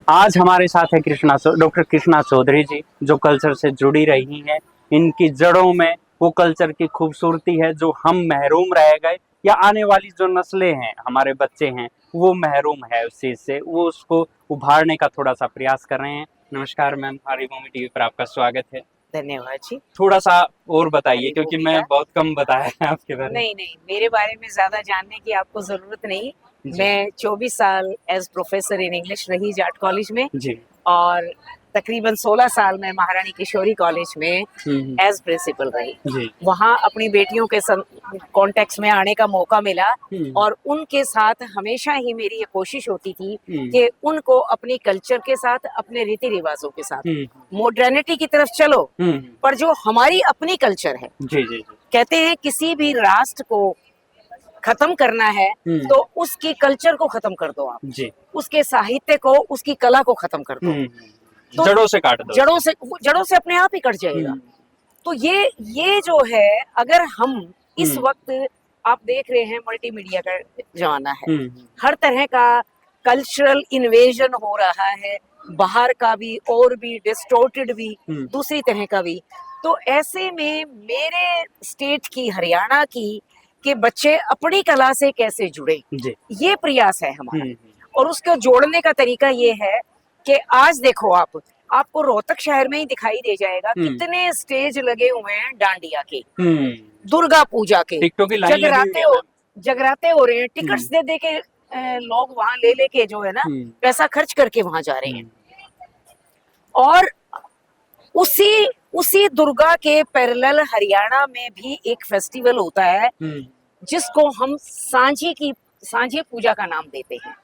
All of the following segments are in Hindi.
आज हमारे साथ है डॉक्टर कृष्णा चौधरी जी, जो कल्चर से जुड़ी रही हैं। इनकी जड़ों में वो कल्चर की खूबसूरती है जो हम महरूम रह गए, या आने वाली जो नस्लें हैं, हमारे बच्चे हैं, वो महरूम है उस चीज से। वो उसको उभारने का थोड़ा सा प्रयास कर रहे हैं। नमस्कार मैम, हमारी भूमि टीवी पर आपका स्वागत है। धन्यवाद जी। थोड़ा सा और बताइए, क्योंकि मैं बहुत कम बताया है आपके बारे में। नहीं नहीं, मेरे बारे में ज्यादा जानने की आपको जरूरत नहीं। जी। मैं 24 साल एज प्रोफेसर इन इंग्लिश रही जाट कॉलेज में, जी। और तकरीबन 16 साल मैं महारानी किशोरी कॉलेज में एज प्रिंसिपल रही। जी। वहाँ अपनी बेटियों के कॉन्टेक्ट में आने का मौका मिला, और उनके साथ हमेशा ही मेरी ये कोशिश होती थी कि उनको अपनी कल्चर के साथ, अपने रीति रिवाजों के साथ, मॉडर्निटी की तरफ चलो, पर जो हमारी अपनी कल्चर है। जी जी जी। कहते हैं किसी भी राष्ट्र को खत्म करना है तो उसकी कल्चर को खत्म कर दो आप जी। उसके साहित्य को, उसकी कला को खत्म कर दो। तो जड़ों से काट दो। जड़ों से अपने आप ही कट जाएगा। तो ये जो है, अगर हम इस वक्त आप देख रहे हैं मल्टीमीडिया का जमाना है, हर तरह का कल्चरल इन्वेजन हो रहा है, बाहर का भी और भी डिस्टोर्टेड भी, दूसरी तरह का भी। तो ऐसे में मेरे स्टेट की, हरियाणा की, के बच्चे अपनी कला से कैसे जुड़े, ये प्रयास है हमारा। और उसको जोड़ने का तरीका ये है कि आज देखो आपको रोहतक शहर में ही दिखाई दे जाएगा कितने स्टेज लगे हुए हैं डांडिया के, दुर्गा पूजा के, जगराते हो रहे हैं। टिकट्स दे दे के लोग वहां ले लेके जो है ना, पैसा खर्च करके वहां जा रहे हैं। और उसी दुर्गा के पैरेलल हरियाणा में भी एक फेस्टिवल होता है जिसको हम सांझी पूजा का नाम देते हैं।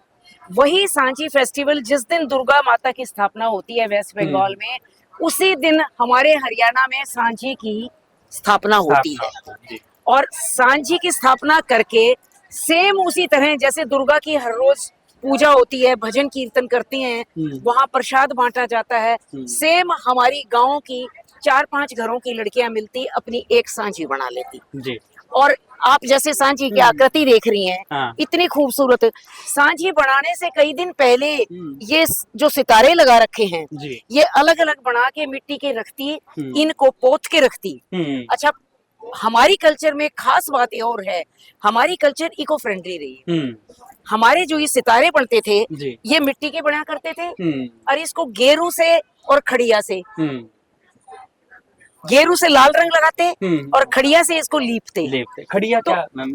वही सांझी फेस्टिवल जिस दिन दुर्गा माता की स्थापना होती है वेस्ट बंगाल में, उसी दिन हमारे हरियाणा में सांझी की स्थापना होती है। और सांझी की स्थापना करके सेम उसी तरह जैसे दुर्गा की हर रोज पूजा होती है, भजन कीर्तन करती हैं, वहां प्रसाद बांटा जाता है, सेम हमारी गांव की 4-5 घरों की लड़कियां मिलती अपनी एक सांझी बना लेती जी। और आप जैसे सांझी की आकृति देख रही हैं, हाँ। इतनी खूबसूरत सांझी बनाने से कई दिन पहले ये जो सितारे लगा रखे हैं जी। ये अलग अलग बना के मिट्टी के रखती, इनको पोत के रखती। अच्छा, हमारी कल्चर में खास बात ये और है, हमारी कल्चर इको फ्रेंडली रही है। हमारे जो ये सितारे बनते थे ये मिट्टी के बना करते थे, और इसको गेरू से और खड़िया से, गेरू से लाल रंग लगाते और खड़िया से इसको लीपते। खड़िया तो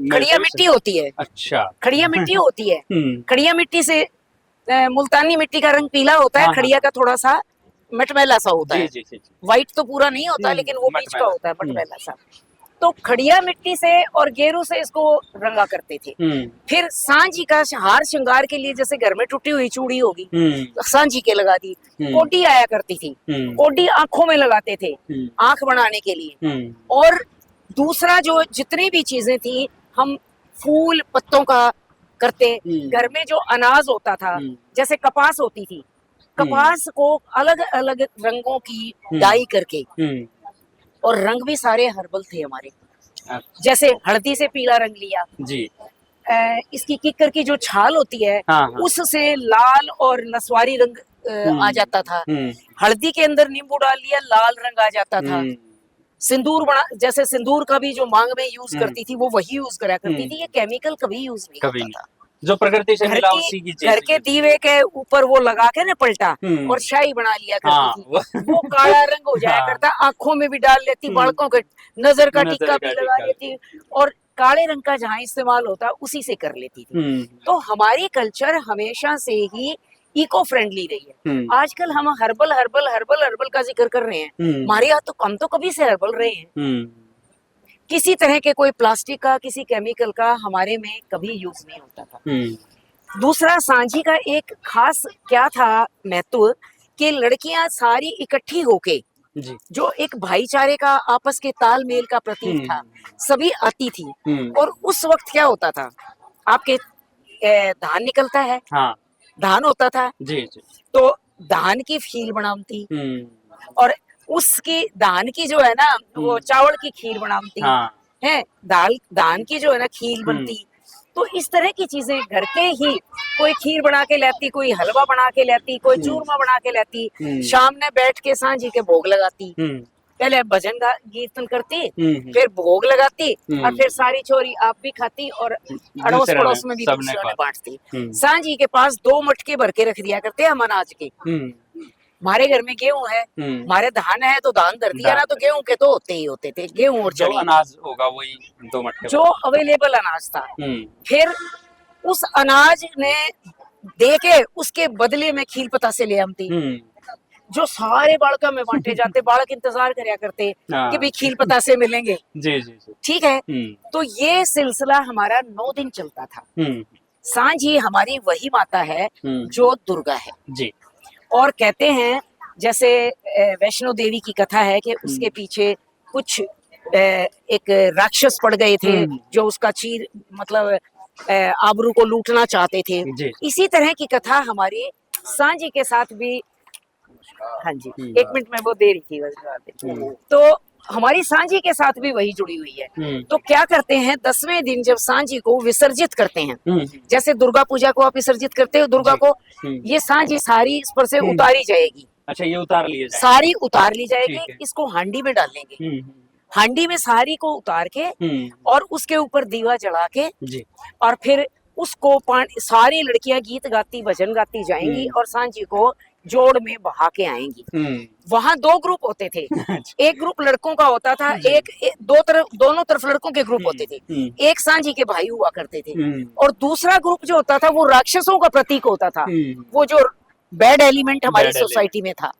खड़िया मिट्टी होती है। अच्छा, खड़िया मिट्टी होती है। खड़िया मिट्टी से मुल्तानी मिट्टी का रंग पीला होता है, खड़िया का थोड़ा सा मटमैला सा होता है। व्हाइट तो पूरा नहीं होता, लेकिन वो बीच का होता है, मटमैला सा। तो खड़िया मिट्टी से और गेरू से इसको रंगा करते थे। फिर सांझी का हार श्रृंगार के लिए, जैसे घर में टूटी हुई चूड़ी होगी तो सांझी के लगा दी। कोडी आया करती थी, कोडी आंखों में लगाते थे आंख बनाने के लिए। और दूसरा जो जितनी भी चीजें थी, हम फूल पत्तों का करते। घर में जो अनाज होता था, जैसे कपास होती थी, कपास को अलग अलग रंगों की डाई करके, और रंग भी सारे हर्बल थे हमारे। जैसे हल्दी से पीला रंग लिया जी। इसकी किक्कर की जो छाल होती है, हाँ। उससे लाल और नसवारी रंग आ जाता था। हल्दी के अंदर नींबू डाल लिया, लाल रंग आ जाता था। सिंदूर बना, जैसे सिंदूर का भी जो मांग में यूज करती थी, वो वही यूज करा करती थी। ये केमिकल कभी यूज नहीं होता था, जो प्रकृति से मिला उसी की चीज। घर के दीवे के ऊपर वो लगा के ना पलटा और शाही बना लिया करती थी। वो काला रंग हो जाया करता, आंखों में भी डाल लेती, बालकों के नजर का टिक्का भी लगा लेती, और काले रंग का जहाँ इस्तेमाल होता उसी से कर लेती थी। तो हमारी कल्चर हमेशा से ही इको फ्रेंडली रही है। आजकल हम हर्बल का जिक्र कर रहे हैं, हमारे यहाँ तो हम तो कभी से हर्बल रहे हैं। किसी तरह के कोई प्लास्टिक का, किसी केमिकल का हमारे में कभी यूज नहीं होता था। दूसरा, सांझी का एक खास क्या था महत्व, कि लड़कियां सारी इकट्ठी होके जी। जो एक भाईचारे का, आपस के तालमेल का प्रतीक था, सभी आती थी। और उस वक्त क्या होता था, आपके धान निकलता है, हाँ। धान होता था जी जी। तो धान की खीर बनाती, और उसकी धान की जो है ना, वो चावल की खीर बनाती, हाँ। है धान की जो है ना खीर बनती, तो इस तरह की चीजें घर के ही, कोई खीर बना के लाती, कोई हलवा बना के लाती, कोई चूरमा बना के लाती, शाम में बैठ के सांझी के भोग लगाती, पहले भजन कीर्तन करती, फिर भोग लगाती, और फिर सारी छोरी आप भी खाती और अड़ोस पड़ोस में भी दूसरों ने बांटती। सांझी के पास 2 मटके भर के रख दिया करते हम अनाज के। हमारे घर में गेहूं है, हमारे धान है तो धान धर दिया ना, तो गेहूं के तो होते ही होते थे, गेहूं और जो अनाज होगा वही 2 मटके, जो अवेलेबल अनाज था। फिर उस अनाज ने दे के उसके बदले में खील पतासे ले आती, जो सारे बालका में बांटे जाते। बालक इंतजार करया करते कि भाई खील पतासे मिलेंगे। जी जी जी। ठीक है, तो ये सिलसिला हमारा 9 दिन चलता था। सांझी हमारी वही माता है जो दुर्गा है जी। और कहते हैं जैसे वैष्णो देवी की कथा है कि उसके पीछे कुछ एक राक्षस पड़ गए थे जो उसका मतलब आबरू को लूटना चाहते थे। इसी तरह की कथा हमारी सांझी के साथ भी। हाँ जी, 1 मिनट में वो दे रही थी बस। तो हमारी सांझी के साथ भी वही जुड़ी हुई है। तो क्या करते हैं, 10वें दिन जब सांझी को विसर्जित करते हैं, जैसे दुर्गा पूजा को आप विसर्जित करते हो दुर्गा को, ये सांझी सारी इस पर से उतारी जाएगी। अच्छा, ये उतार ली जाएगी, सारी उतार ली जाएगी। इसको हांडी में डालेंगे, हांडी में सारी को उतार के और उसके ऊपर दीवा जला के और फिर उसको सारी लड़कियां गीत गाती भजन गाती जाएंगी और सांझी को जोड़ में बहा के आएंगी। वहां 2 ग्रुप होते थे, एक ग्रुप लड़कों का होता था, दोनों तरफ लड़कों के ग्रुप होते थे। एक सांझी के भाई हुआ करते थे और दूसरा ग्रुप जो होता था वो राक्षसों का प्रतीक होता था। वो जो बैड एलिमेंट हमारी सोसाइटी में था,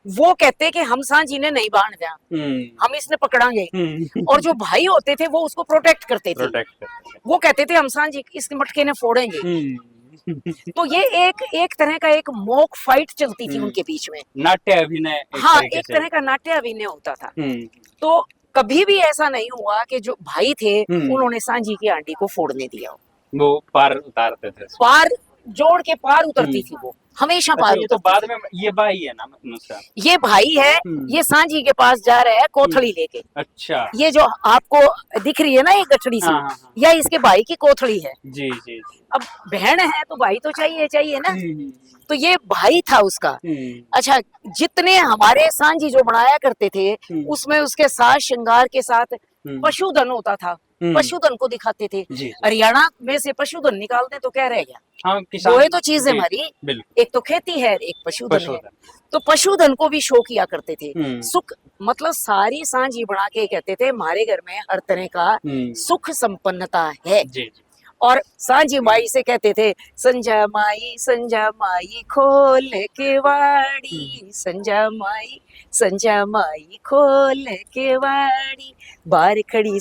वो कहते कि हम सांझी ने नहीं बांध दिया, हम इसने पकड़ांगे। और जो भाई होते थे वो उसको प्रोटेक्ट करते थे। वो कहते थे हम सांझी इस मटके ने फोड़ेंगे। तो ये एक तरह का एक मॉक फाइट चलती थी उनके बीच में, नाट्य अभिनय। हाँ, एक तरह का नाट्य अभिनय होता था। तो कभी भी ऐसा नहीं हुआ कि जो भाई थे उन्होंने सांझी की आंटी को फोड़ने दिया। वो पार उतारते थे, पार जोड़ के पार उतरती थी वो, हमेशा पार। ये तो बाद में ये भाई है ना, ये भाई है, ये सांझी के पास जा रहा है कोथड़ी लेके। अच्छा, ये जो आपको दिख रही है ना ये गठड़ी सी, या इसके भाई की कोथड़ी है। जी जी। अब बहन है तो भाई तो चाहिए ना, तो ये भाई था उसका। अच्छा, जितने हमारे सांझी जो बनाया करते थे उसमें उसके साथ श्रृंगार के साथ पशुधन होता था, पशुधन को दिखाते थे। हरियाणा में से पशुधन निकाल दे तो क्या रह गया? हाँ, वो तो चीज है हमारी, एक तो खेती है, एक पशुधन है। तो पशुधन को भी शो किया करते थे। सुख मतलब सारी सांझी बना के कहते थे हमारे घर में हर तरह का सुख संपन्नता है। और सांझी माई से कहते थे संजा माई खोल के वाड़ी, संजा माई खोल के वाड़ी, बार खड़ी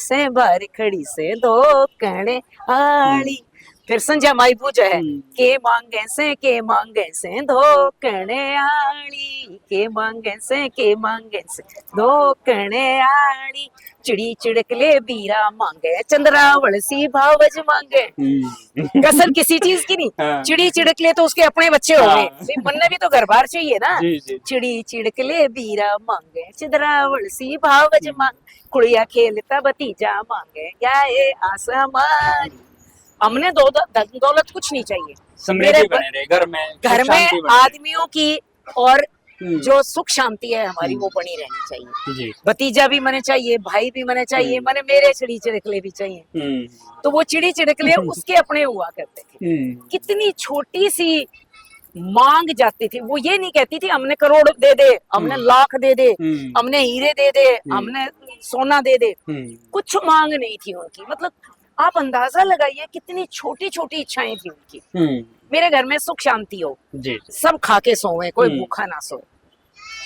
से दो कणे आड़ी। फिर संजा माई पूजा है के मांगे से दो कणे आड़ी, के मांगे से दो कणे आड़ी। चिड़ी चिड़कले बीरा मांगे, चंद्रावल सी भावज मांगे। कसर किसी चीज की नहीं, चिड़ी चिड़कले तो उसके अपने बच्चे हो गए, मन में भी तो घर बार चाहिए ना। चिड़ी चिड़कले बीरा मांगे, चंद्रावल सी भावज मांगे, कुड़िया खेलता भतीजा मांगे, क्या ये आसमान। हमने दौलत कुछ नहीं चाहिए, समृद्धि बने रहे घर में आदमियों की और जो सुख शांति है हमारी वो बनी रहनी चाहिए। भतीजा भी मने चाहिए, भाई भी मने चाहिए, मने मेरे चिड़ी चिड़कले भी चाहिए। तो वो चिड़ी चिड़कले उसके अपने हुआ करते थे। कितनी छोटी सी मांग जाती थी, वो ये नहीं कहती थी हमने करोड़ दे दे, हमने लाख दे दे, हमने हीरे दे दे, हमने सोना दे दे। कुछ मांग नहीं थी उनकी। मतलब आप अंदाजा लगाइए कितनी छोटी छोटी इच्छाएं थी उनकी। मेरे घर में सुख शांति हो, सब खा के सोए, कोई भूखा ना सोए।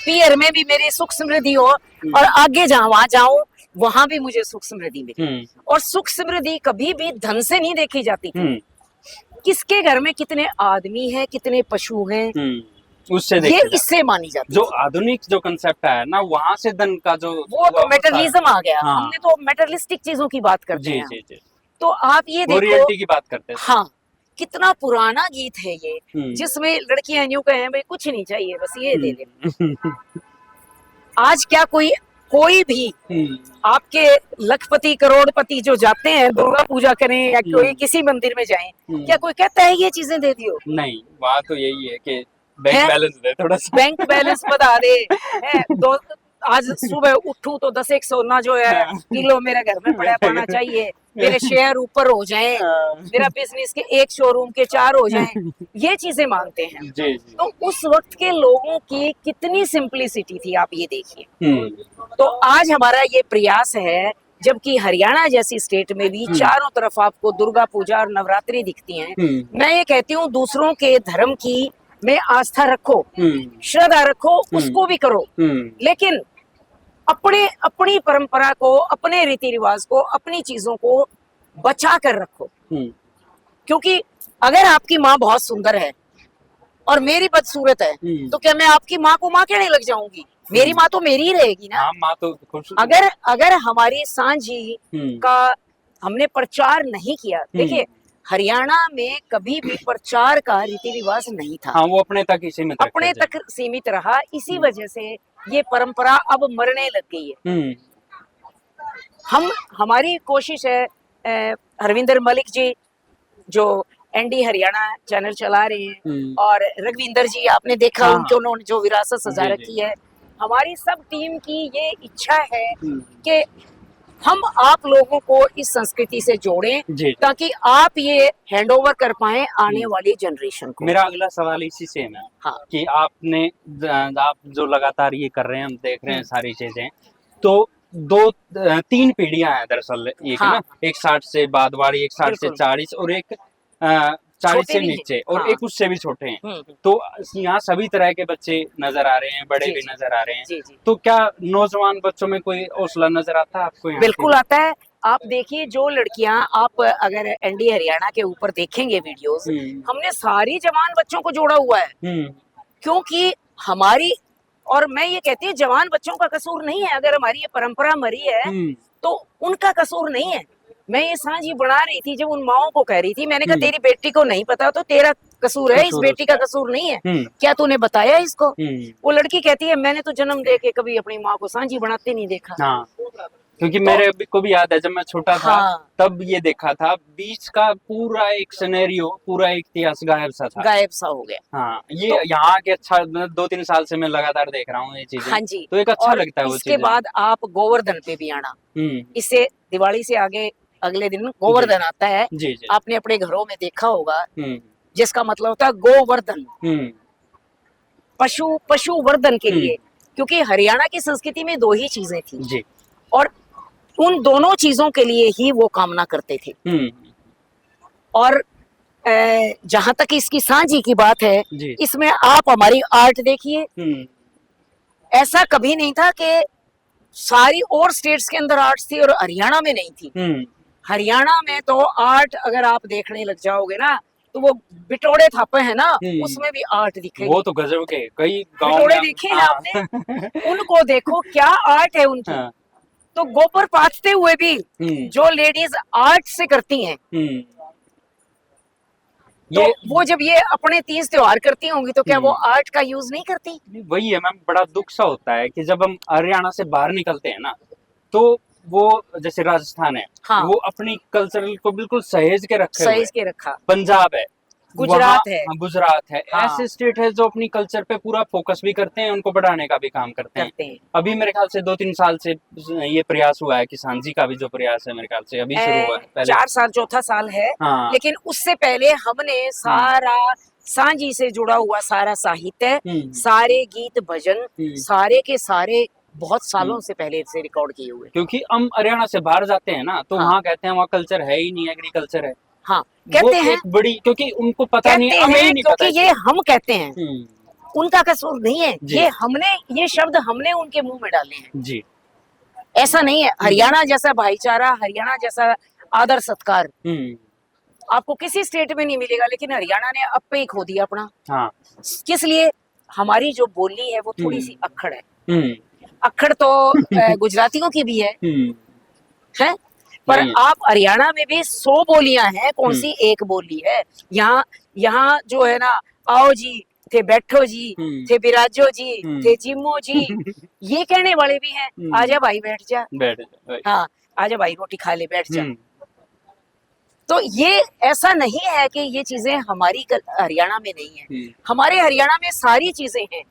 पियर में भी मेरी सुख समृद्धि हो और आगे वहां जाऊं वहां भी मुझे सुख समृद्धि मिले। और सुख समृद्धि कभी भी धन से नहीं देखी जाती थी। किसके घर में कितने आदमी हैं, कितने पशु हैं, उससे ये इससे मानी जाती। जो आधुनिक जो कंसेप्ट है ना, वहां से धन का जो वो तो मेटरलिज्म आ गया। हमने तो मेटरलिस्टिक चीजों की बात करते हैं। तो आप ये देखो, रियलिटी की बात करते हैं। हाँ, कितना पुराना गीत है ये, जिसमें लड़कियां यूं कहें भाई कुछ नहीं चाहिए बस ये दे दे। आज क्या कोई कोई भी आपके लखपति करोड़पति जो जाते हैं दुर्गा पूजा करें या कोई किसी मंदिर में जाएं, क्या कोई कहता है ये चीजें दे दियो? नहीं, वहाँ तो यही है कि बैंक बैलेंस दे थोड़ा सा, बैंक बैलेंस बता दे है। दो आज सुबह उठूं तो 10 एक सोना जो है किलो मेरे घर में पड़ा पाना चाहिए, मेरे शेयर ऊपर हो जाएं, मेरा बिजनेस के एक शोरूम के 4 हो जाएं, ये चीजें मांगते हैं। जी, जी। तो उस वक्त के लोगों की कितनी सिंपलिसिटी थी, आप ये देखिए। तो आज हमारा ये प्रयास है, जबकि हरियाणा जैसी स्टेट में भी चारों तरफ आपको दुर्गा पूजा और नवरात्रि दिखती हैं। मैं ये कहती हूँ दूसरों के धर्म की में आस्था रखो, श्रद्धा रखो, उसको भी करो, लेकिन अपनी परंपरा को, अपने रीति रिवाज को, अपनी चीजों को बचा कर रखो। क्योंकि अगर आपकी माँ बहुत सुंदर है और मेरी बदसूरत है, तो क्या मैं आपकी माँ को माँ कहने लग जाऊंगी? मेरी माँ तो मेरी ही रहेगी ना। माँ तो अगर हमारी सांझी का हमने प्रचार नहीं किया, देखिए हरियाणा में कभी भी प्रचार का रीति रिवाज नहीं था। हाँ, वो अपने तक ही सीमित रहा। इसी वजह से ये परंपरा अब मरने लग गई है। हमारी कोशिश है, हरविंदर मलिक जी जो एनडी हरियाणा चैनल चला रहे हैं, और रघविंदर जी आपने देखा उन्होंने जो विरासत सजा रखी है, हमारी सब टीम की ये इच्छा है कि हम आप लोगों को इस संस्कृति से जोड़ें, ताकि आप ये हैंडओवर कर पाए आने वाली जनरेशन को। मेरा अगला सवाल इसी से है। हाँ। कि आप जो लगातार ये कर रहे हैं, हम देख रहे हैं सारी चीजें, तो 2-3 पीढ़ियां हैं दरअसल, एक है ना, एक 60 से बाद वाली, एक 60 से 40 और एक 40 से नीचे, और एक उससे भी छोटे हैं। तो यहाँ सभी तरह के बच्चे नजर आ रहे हैं, बड़े भी नजर आ रहे हैं। तो क्या नौजवान बच्चों में कोई हौसला नजर आता है आपको? बिल्कुल आता है। आप देखिए जो लड़कियां, आप अगर एनडी हरियाणा के ऊपर देखेंगे वीडियोस, हमने सारी जवान बच्चों को जोड़ा हुआ है, क्योंकि हमारी, और मैं ये कहती हूँ जवान बच्चों का कसूर नहीं है। अगर हमारी ये परंपरा मरी है तो उनका कसूर नहीं है। मैं ये सांझी बना रही थी, जब उन माओं को कह रही थी, मैंने कहा तेरी बेटी को नहीं पता तो तेरा कसूर है, इस बेटी का कसूर नहीं है। क्या तूने बताया इसको? वो लड़की कहती है मैंने तो जन्म दे के कभी अपनी माँ को सांझी बनाते नहीं देखा। हाँ, क्योंकि मेरे को भी याद है जब मैं छोटा था, तब ये देखा था, बीच का पूरा एक सिनेरियो, पूरा एक इतिहास गायब सा हो गया। हाँ, ये तो, यहाँ के अच्छा 2-3 साल से मैं लगातार देख रहा हूँ ये चीजें। हाँ जी, तो एक अच्छा लगता है वो चीजें। इसके बाद आप गोवर्धन पे भी आना, इससे दिवाली से आगे अगले दिन गोवर्धन आता है। आपने अपने घरों में देखा होगा, जिसका मतलब होता है गोवर्धन, पशुवर्धन के लिए, क्योंकि हरियाणा की संस्कृति में 2 ही चीजें थी, और उन दोनों चीजों के लिए ही वो कामना करते थे। और जहां तक इसकी सांझी की बात है, इसमें आप हमारी आर्ट देखिए, ऐसा कभी नहीं था कि सारी और स्टेट्स के अंदर आर्ट्स थी और हरियाणा में नहीं थी। हरियाणा में तो आर्ट अगर आप देखने लग जाओगे ना, तो वो बिटोड़े थापे हैं ना, उसमें भी आर्ट दिखेगी। वो तो गजब के, कई गांव बिटोड़े देखे हैं आपने? उनको देखो क्या आर्ट है उनकी। तो गोबर पाथते हुए भी जो लेडीज आर्ट से करती हैं, तो वो जब ये अपने 30 त्योहार करती होंगी, तो क्या वो आर्ट का यूज नहीं करती? वही है मैम, बड़ा दुख सा होता है कि जब हम हरियाणा से बाहर निकलते हैं ना, तो वो जैसे राजस्थान है, वो अपनी कल्चर को बिल्कुल सहेज के रखा। पंजाब है, गुजरात है, ऐसे स्टेट है जो अपनी कल्चर पे पूरा फोकस भी करते हैं, उनको बढ़ाने का भी काम करते हैं। अभी मेरे ख्याल से 2-3 साल से ये प्रयास हुआ है कि सांझी का भी जो प्रयास है मेरे ख्याल से अभी शुरू हुआ है। 4 साल, चौथा साल है। लेकिन उससे पहले हमने सारा सांझी से जुड़ा हुआ सारा साहित्य, सारे गीत भजन, सारे के सारे बहुत सालों से पहले से रिकॉर्ड किए हुए। क्योंकि हम हरियाणा से बाहर जाते हैं ना, तो वहाँ कहते हैं वहाँ कल्चर है ही नहीं, एग्रीकल्चर है। हाँ, कहते हैं बड़ी, क्योंकि उनको पता नहीं, हमें नहीं पता, क्योंकि ये हम कहते हैं, उनका कसूर नहीं है। ये शब्द हमने उनके मुंह में डाले हैं जी। ऐसा नहीं है। हरियाणा जैसा भाईचारा, हरियाणा जैसा आदर सत्कार आपको किसी स्टेट में नहीं मिलेगा, लेकिन हरियाणा ने अब पे ही खो दिया अपना। हाँ। किस लिए? हमारी जो बोली है वो थोड़ी सी अक्खड़ है। अक्खड़ तो गुजरातियों की भी है? पर आप हरियाणा में भी 100 बोलियां हैं, कौन सी एक बोली है? यहाँ जो है ना, आओ जी थे बैठो जी, थे बिराजो जी, थे जिमो जी, ये कहने वाले भी हैं, आजा भाई बैठ जा, हाँ आजा भाई रोटी खा ले बैठ जा। तो ये ऐसा नहीं है कि ये चीजें हमारी हरियाणा में नहीं है, हमारे हरियाणा में सारी चीजें हैं,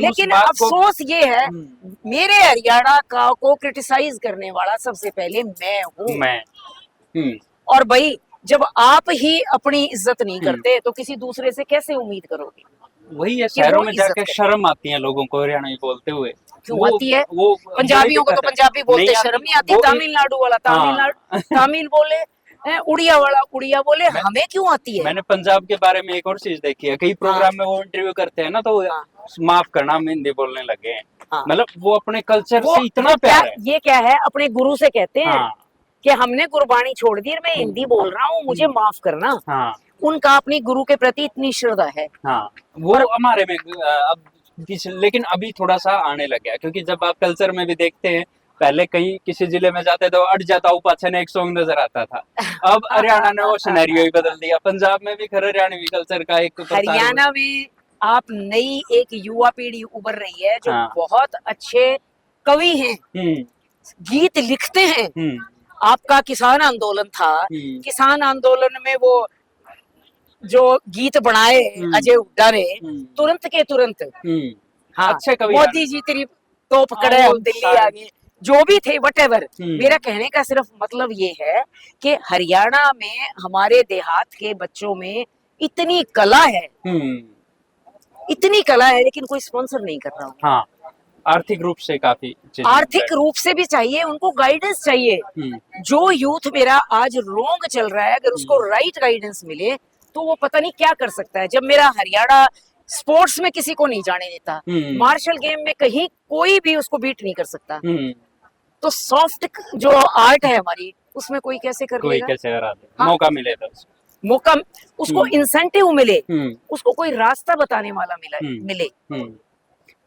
लेकिन अफसोस ये है मेरे हरियाणा का को क्रिटिसाइज करने वाला सबसे पहले मैं हूँ। और भाई जब आप ही अपनी इज्जत नहीं करते तो किसी दूसरे से कैसे उम्मीद करोगे? वही है, शहरों में जाके शर्म आती है लोगों को हरियाणवी बोलते हुए। क्यों आती है? वो पंजाबियों को तो पंजाबी बोलते शर्म नहीं आती, तमिलनाडु वाला तमिल बोले, उड़िया वाला उड़िया बोले, हमें क्यों आती है? मैंने पंजाब के बारे में एक और चीज देखी है, कई प्रोग्राम में वो इंटरव्यू करते हैं ना, तो माफ करना हम हिंदी बोलने लगे हैं। मतलब वो अपने कल्चर से इतना प्यार है। ये क्या है, अपने गुरु से कहते हैं कि हमने गुरबाणी छोड़ दी, मैं हिंदी बोल रहा हूँ, मुझे माफ करना। उनका अपनी गुरु के प्रति इतनी श्रद्धा है। वो हमारे में अब लेकिन अभी थोड़ा सा आने लग गया, क्योंकि जब आप कल्चर में भी देखते हैं, पहले कहीं किसी जिले में जाते तो अट जाता हूँ पाछे ने एक सॉन्ग नजर आता था। अब हरियाणा ने वो सिनेरियो ही बदल दिया। पंजाब में भी खैर हरियाणवी कल्चर का एक हरियाणा में आप नई एक युवा पीढ़ी उभर रही है जो बहुत अच्छे कवि हैं, गीत लिखते हैं। आपका किसान आंदोलन था, किसान आंदोलन में वो जो गीत बनाए अजय हुड्डा ने, तुरंत के तुरंत अच्छे कवि, मोदी जी तेरी तो पकड़े हम दिल्ली आ गए, जो भी थे वटेवर। मेरा कहने का सिर्फ मतलब ये है कि हरियाणा में हमारे देहात के बच्चों में इतनी कला है, इतनी कला है, लेकिन कोई स्पॉन्सर नहीं कर रहा। हाँ, आर्थिक रूप से काफी, आर्थिक रूप से भी चाहिए, उनको गाइडेंस चाहिए। जो यूथ मेरा आज रोंग चल रहा है, अगर उसको राइट गाइडेंस मिले तो वो पता नहीं क्या कर सकता है। जब मेरा हरियाणा स्पोर्ट्स में किसी को नहीं जाने देता, मार्शल गेम में कहीं कोई भी उसको बीट नहीं कर सकता, तो सॉफ्ट जो आर्ट है हमारी, उसमें कोई कैसे कर लेगा? कोई कैसे करा दे? मौका मिले तो मौका, उसको इंसेंटिव मिले, उसको कोई रास्ता बताने वाला मिले।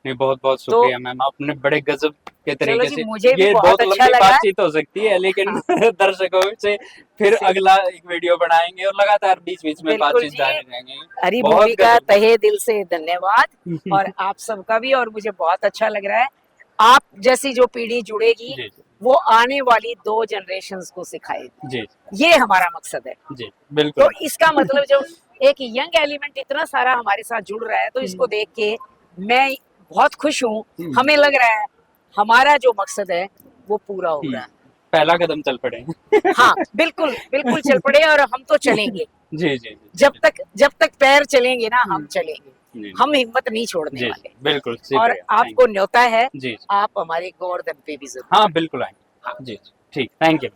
नहीं, बहुत बहुत शुक्रिया मैम, आपने बड़े गजब के तरीके से, मुझे ये बहुत लंबी बातचीत हो सकती है, लेकिन दर्शकों से फिर अगला एक वीडियो बनाएंगे और लगातार बीच बीच में बातचीत जारी रहेंगे। हरी भूमि का तहे दिल से धन्यवाद, और आप सबका भी, और मुझे बहुत अच्छा लग रहा है। आप जैसी जो पीढ़ी जुड़ेगी वो आने वाली 2 जनरेशंस को सिखाएगी, ये हमारा मकसद है। जी बिल्कुल। तो इसका मतलब जब एक यंग एलिमेंट इतना सारा हमारे साथ जुड़ रहा है, तो इसको देख के मैं बहुत खुश हूँ। हमें लग रहा है हमारा जो मकसद है वो पूरा हो रहा है। पहला कदम चल पड़े। हाँ बिल्कुल बिल्कुल चल पड़े, और हम तो चलेंगे। जी। जब तक पैर चलेंगे ना, हम चलेंगे, हम हिम्मत नहीं छोड़ने वाले। बिल्कुल। और आपको न्योता है, आप हमारे गोवर्धन पे भी जरूर। हाँ बिल्कुल आएंगे। जी ठीक, थैंक यू।